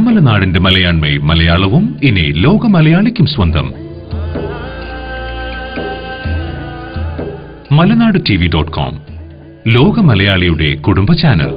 കമലനാടിന്റെ മലയാണ്മൈ മലയാളവും ഇനി ലോക മലയാളിക്കും സ്വന്തം. മലനാട് TV.com, ലോക മലയാളിയുടെ കുടുംബ ചാനൽ.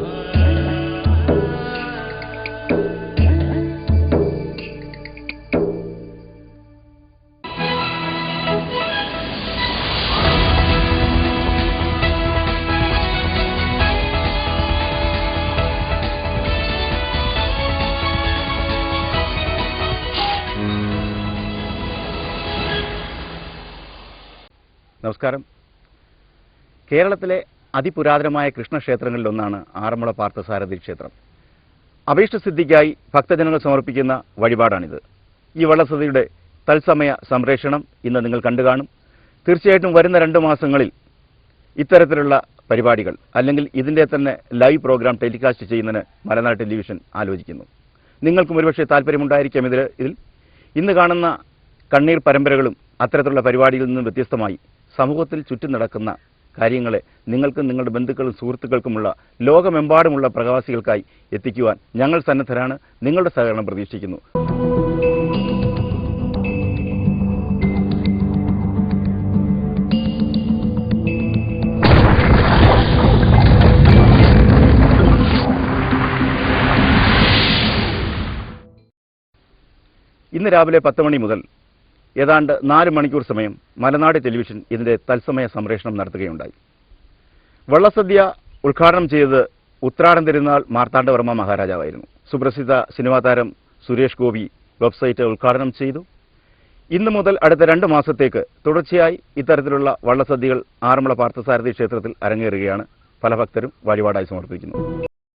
നമസ്കാരം. കേരളത്തിലെ അതിപുരാതനമായ കൃഷ്ണക്ഷേത്രങ്ങളിലൊന്നാണ് ആറന്മുള പാർത്ഥസാരഥി ക്ഷേത്രം. അഭീഷ്ടസിദ്ധിക്കായി ഭക്തജനങ്ങൾ സമർപ്പിക്കുന്ന വഴിപാടാണിത്. ഈ വള്ളസദ്യയുടെ തത്സമയ സംപ്രേഷണം ഇന്ന് നിങ്ങൾ കണ്ടു കാണും. തീർച്ചയായിട്ടും വരുന്ന 2 മാസങ്ങളിൽ ഇത്തരത്തിലുള്ള പരിപാടികൾ അല്ലെങ്കിൽ ഇതിൻ്റെ തന്നെ ലൈവ് പ്രോഗ്രാം ടെലികാസ്റ്റ് ചെയ്യുന്നതിന് മലനാട് ടെലിവിഷൻ ആലോചിക്കുന്നു. നിങ്ങൾക്കും ഒരുപക്ഷെ താല്പര്യമുണ്ടായിരിക്കാം ഇതിൽ. ഇന്ന് കാണുന്ന കണ്ണീർ പരമ്പരകളും അത്തരത്തിലുള്ള പരിപാടികളിൽ നിന്നും വ്യത്യസ്തമായി സമൂഹത്തിൽ ചുറ്റും നടക്കുന്ന കാര്യങ്ങളെ നിങ്ങൾക്കും നിങ്ങളുടെ ബന്ധുക്കളും സുഹൃത്തുക്കൾക്കുമുള്ള ലോകമെമ്പാടുമുള്ള പ്രവാസികൾക്കായി എത്തിക്കുവാൻ ഞങ്ങൾ സന്നദ്ധരാണ്. നിങ്ങളുടെ സഹകരണം പ്രതീക്ഷിക്കുന്നു. ഇന്ന് രാവിലെ 10 മണി മുതൽ ഏതാണ്ട് 4 മണിക്കൂർ സമയം മലനാട് ടെലിവിഷൻ ഇതിൻ്റെ തത്സമയ സംപ്രേഷണം നടത്തുകയുണ്ടായി. വള്ളസദ്യ ഉദ്ഘാടനം ചെയ്തത് ഉത്രാടം തിരുനാൾ മാർത്താണ്ഡവർമ്മ മഹാരാജാവായിരുന്നു. സുപ്രസിദ്ധ സിനിമാ താരം സുരേഷ് ഗോപി വെബ്സൈറ്റ് ഉദ്ഘാടനം ചെയ്തു. ഇന്നു മുതൽ അടുത്ത 2 മാസത്തേക്ക് തുടർച്ചയായി ഇത്തരത്തിലുള്ള വള്ളസദ്യകൾ ആറന്മുള പാർത്ഥസാരഥി ക്ഷേത്രത്തിൽ അരങ്ങേറുകയാണ്. പല ഭക്തരും വഴിപാടായി സമർപ്പിക്കുന്നു.